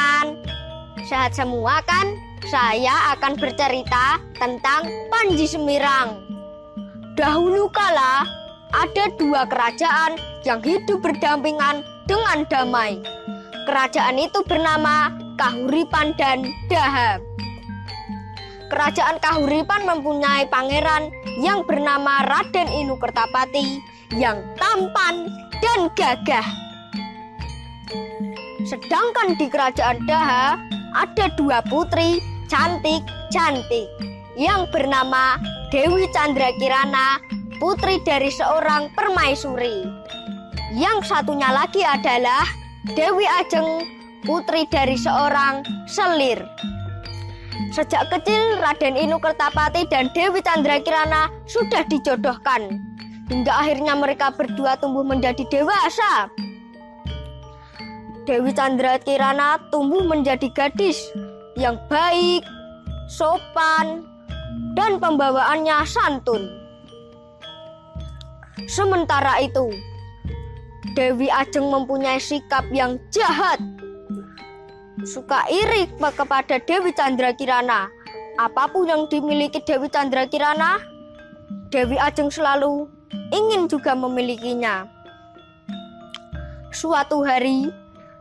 teman-teman. Sehat semua kan? Saya akan bercerita tentang Panji Semirang. Dahulu kala ada dua kerajaan yang hidup berdampingan dengan damai. Kerajaan itu bernama Kahuripan dan Daha. Kerajaan Kahuripan mempunyai pangeran yang bernama Raden Inu Kertapati yang tampan dan gagah. Sedangkan di kerajaan Daha ada dua putri cantik-cantik yang bernama Dewi Candrakirana, putri dari seorang permaisuri. Yang satunya lagi adalah Dewi Ajeng, putri dari seorang selir. Sejak kecil Raden Inu Kertapati dan Dewi Candrakirana sudah dijodohkan, hingga akhirnya mereka berdua tumbuh menjadi dewasa. Dewi Candrakirana tumbuh menjadi gadis yang baik, sopan, dan pembawaannya santun. Sementara itu, Dewi Ajeng mempunyai sikap yang jahat, suka iri kepada Dewi Candrakirana. Apapun yang dimiliki Dewi Candrakirana, Dewi Ajeng selalu ingin juga memilikinya. Suatu hari,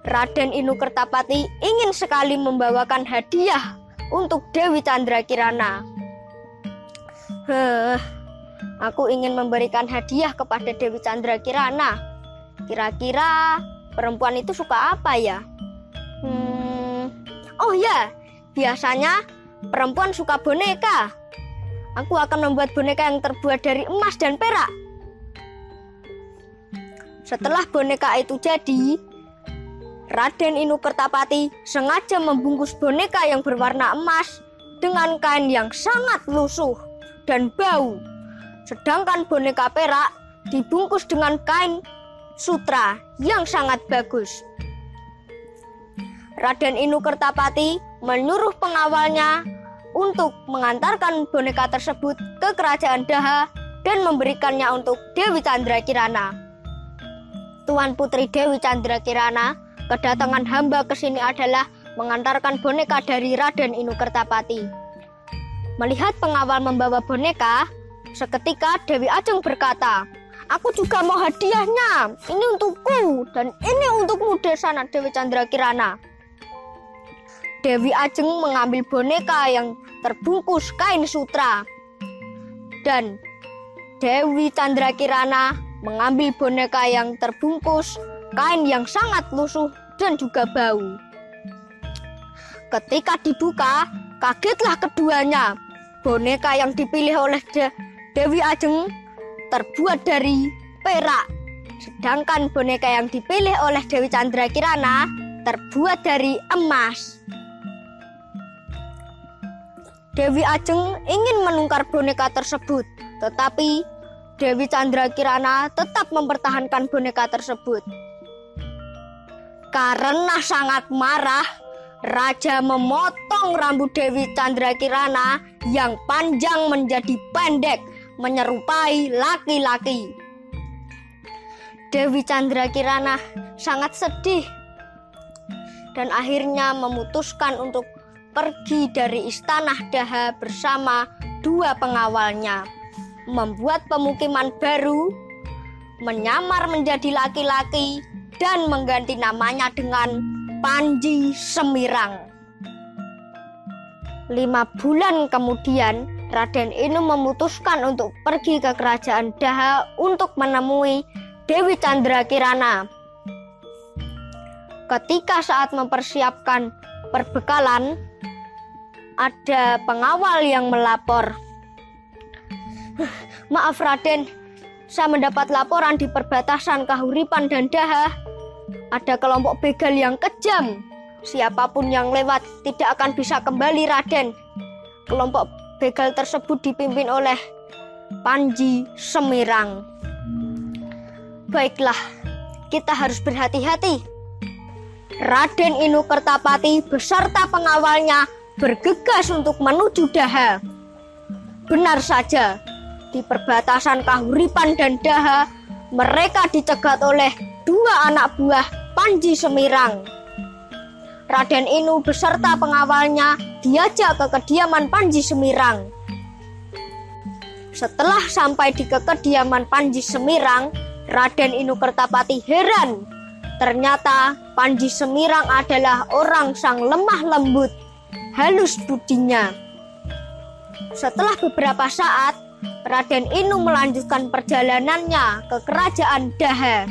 Raden Inu Kertapati ingin sekali membawakan hadiah untuk Dewi Candrakirana. Aku ingin memberikan hadiah kepada Dewi Candrakirana. Kira-kira perempuan itu suka apa ya? Oh ya, biasanya perempuan suka boneka. Aku akan membuat boneka yang terbuat dari emas dan perak. Setelah boneka itu jadi, Raden Inu Kertapati sengaja membungkus boneka yang berwarna emas dengan kain yang sangat lusuh dan bau. Sedangkan boneka perak dibungkus dengan kain sutra yang sangat bagus. Raden Inu Kertapati menyuruh pengawalnya untuk mengantarkan boneka tersebut ke kerajaan Daha dan memberikannya untuk Dewi Candrakirana. Tuan Putri Dewi Candrakirana, kedatangan hamba ke sini adalah mengantarkan boneka dari Raden Inu Kertapati. Melihat pengawal membawa boneka, seketika Dewi Ajeng berkata, "Aku juga mau hadiahnya. Ini untukku dan ini untukmu Desana Dewi Candrakirana." Dewi Ajeng mengambil boneka yang terbungkus kain sutra, dan Dewi Candrakirana mengambil boneka yang terbungkus kain yang sangat lusuh dan juga bau. Ketika dibuka, kagetlah keduanya. Boneka yang dipilih oleh Dewi Ajeng terbuat dari perak, sedangkan boneka yang dipilih oleh Dewi Candrakirana terbuat dari emas. Dewi Ajeng ingin menukar boneka tersebut, tetapi Dewi Candrakirana tetap mempertahankan boneka tersebut. Karena sangat marah, Raja memotong rambut Dewi Candrakirana yang panjang menjadi pendek, menyerupai laki-laki. Dewi Candrakirana sangat sedih dan akhirnya memutuskan untuk pergi dari istana Daha bersama dua pengawalnya, membuat pemukiman baru, menyamar menjadi laki-laki, dan mengganti namanya dengan Panji Semirang. 5 bulan kemudian, Raden Inu memutuskan untuk pergi ke kerajaan Daha untuk menemui Dewi Candrakirana. Ketika saat mempersiapkan perbekalan, ada pengawal yang melapor. "Maaf Raden, saya mendapat laporan di perbatasan Kahuripan dan Daha. Ada kelompok begal yang kejam. Siapapun yang lewat tidak akan bisa kembali Raden. Kelompok begal tersebut dipimpin oleh Panji Semirang." "Baiklah, kita harus berhati-hati." Raden Inu Kertapati beserta pengawalnya bergegas untuk menuju Daha. Benar saja, di perbatasan Kahuripan dan Daha, mereka dicegat oleh dua anak buah Panji Semirang. Raden Inu beserta pengawalnya diajak ke kediaman Panji Semirang. Setelah sampai di kediaman Panji Semirang, Raden Inu Kertapati heran. Ternyata Panji Semirang adalah orang sang lemah lembut, halus budinya. Setelah beberapa saat, Raden Inu melanjutkan perjalanannya ke kerajaan Daha.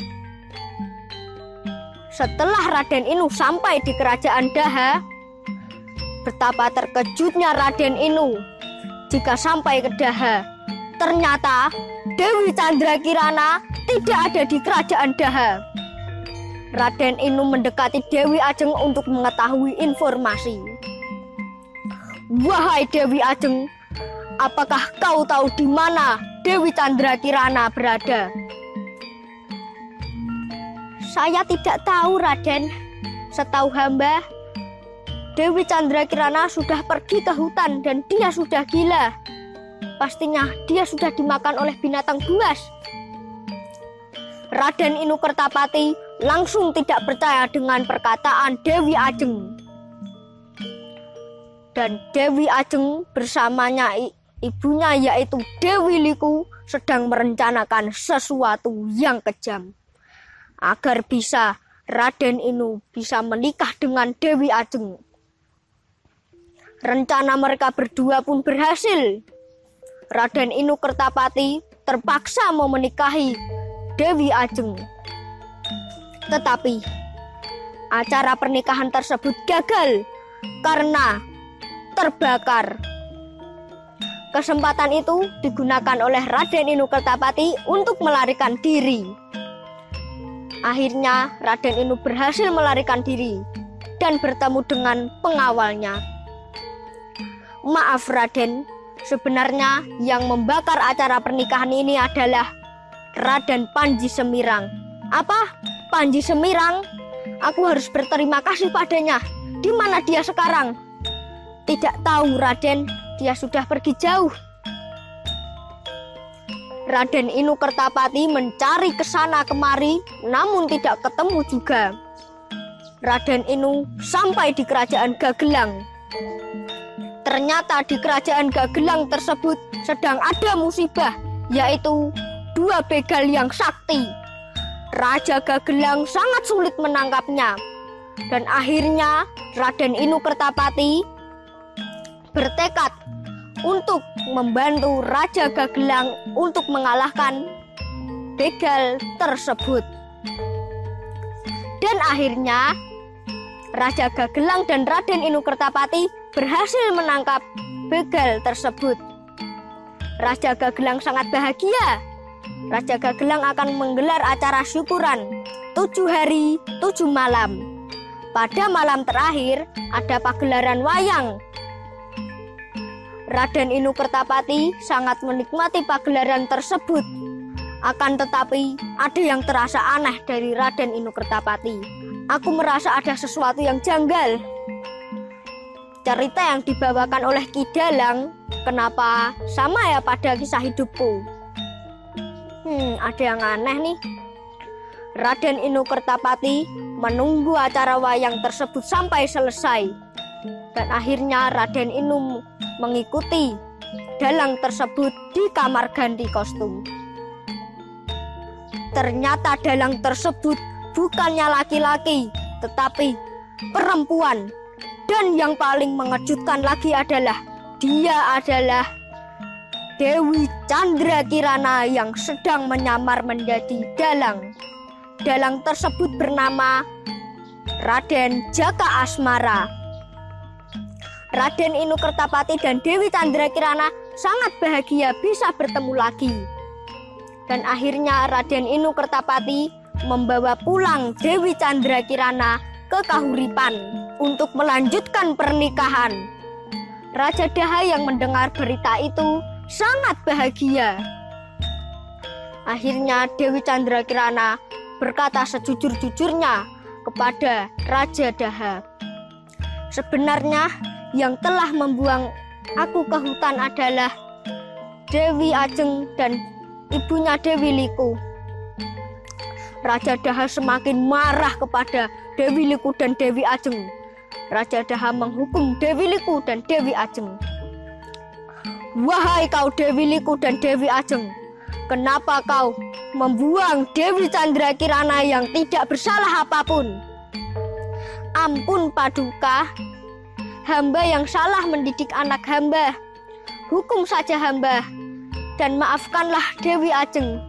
Setelah Raden Inu sampai di kerajaan Daha, betapa terkejutnya Raden Inu jika sampai ke Daha. Ternyata Dewi Candrakirana tidak ada di kerajaan Daha. Raden Inu mendekati Dewi Ajeng untuk mengetahui informasi. "Wahai Dewi Ajeng, apakah kau tahu di mana Dewi Candrakirana berada?" "Saya tidak tahu, Raden. Setahu hamba, Dewi Candrakirana sudah pergi ke hutan dan dia sudah gila. Pastinya dia sudah dimakan oleh binatang buas." Raden Inu Kertapati langsung tidak percaya dengan perkataan Dewi Ajeng. Dan Dewi Ajeng bersamanya ibunya yaitu Dewi Liku sedang merencanakan sesuatu yang kejam agar bisa Raden Inu bisa menikah dengan Dewi Ajeng. Rencana mereka berdua pun berhasil. Raden Inu Kertapati terpaksa mau menikahi Dewi Ajeng. Tetapi acara pernikahan tersebut gagal karena terbakar. Kesempatan itu digunakan oleh Raden Inu Kertapati untuk melarikan diri. Akhirnya Raden Inu berhasil melarikan diri dan bertemu dengan pengawalnya. "Maaf Raden, sebenarnya yang membakar acara pernikahan ini adalah Raden Panji Semirang." "Apa? Panji Semirang? Aku harus berterima kasih padanya. Di mana dia sekarang?" "Tidak tahu Raden, dia sudah pergi jauh." Raden Inu Kertapati mencari ke sana kemari, namun tidak ketemu juga. Raden Inu sampai di kerajaan Gagelang. Ternyata di kerajaan Gagelang tersebut sedang ada musibah, yaitu 2 begal yang sakti. Raja Gagelang sangat sulit menangkapnya. Dan akhirnya Raden Inu Kertapati bertekad untuk membantu Raja Gagelang untuk mengalahkan begal tersebut. Dan akhirnya Raja Gagelang dan Raden Inu Kertapati berhasil menangkap begal tersebut. Raja Gagelang sangat bahagia. Raja Gagelang akan menggelar acara syukuran 7 hari 7 malam. Pada malam terakhir ada pagelaran wayang. Raden Inu Kertapati sangat menikmati pagelaran tersebut. Akan tetapi ada yang terasa aneh dari Raden Inu Kertapati. "Aku merasa ada sesuatu yang janggal. Cerita yang dibawakan oleh Ki Dalang kenapa sama ya pada kisah hidupku? Ada yang aneh nih." Raden Inu Kertapati menunggu acara wayang tersebut sampai selesai. Dan akhirnya Raden Inu mengikuti dalang tersebut di kamar ganti kostum. Ternyata dalang tersebut bukannya laki-laki, tetapi perempuan. Dan yang paling mengejutkan lagi adalah dia adalah Dewi Candrakirana yang sedang menyamar menjadi dalang. Dalang tersebut bernama Raden Jaka Asmara. Raden Inu Kertapati dan Dewi Candrakirana sangat bahagia bisa bertemu lagi. Dan akhirnya Raden Inu Kertapati membawa pulang Dewi Candrakirana ke Kahuripan untuk melanjutkan pernikahan. Raja Daha yang mendengar berita itu sangat bahagia. Akhirnya Dewi Candrakirana berkata sejujur-jujurnya kepada Raja Daha, "Sebenarnya yang telah membuang aku ke hutan adalah Dewi Ajeng dan ibunya Dewi Liku." Raja Daha semakin marah kepada Dewi Liku dan Dewi Ajeng. Raja Daha menghukum Dewi Liku dan Dewi Ajeng. Wahai kau Dewi Liku dan Dewi Ajeng, kenapa kau membuang Dewi Candrakirana yang tidak bersalah apapun? Ampun Paduka, hamba yang salah mendidik anak hamba. Hukum saja hamba dan maafkanlah Dewi Ajeng.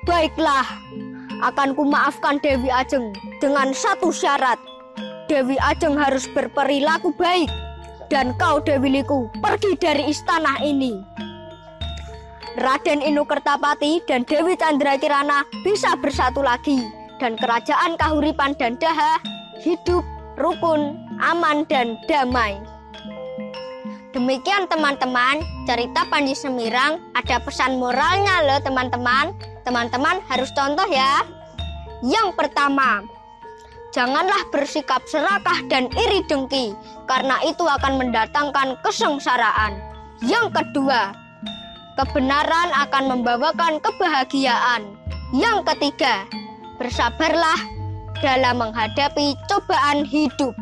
Baiklah, akan ku maafkan Dewi Ajeng dengan satu syarat. Dewi Ajeng harus berperilaku baik dan kau Dewi Liku pergi dari istana ini. Raden Inokertapati dan Dewi Candrakirana bisa bersatu lagi dan kerajaan Kahuripan dan Daha hidup rukun, aman dan damai. Demikian teman-teman, cerita Panji Semirang ada pesan moralnya loh teman-teman. Teman-teman harus contoh ya. Yang pertama, janganlah bersikap serakah dan iri dengki, karena itu akan mendatangkan kesengsaraan. Yang kedua, kebenaran akan membawakan kebahagiaan. Yang ketiga, bersabarlah dalam menghadapi cobaan hidup.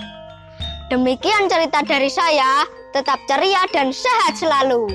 Demikian cerita dari saya, tetap ceria dan sehat selalu.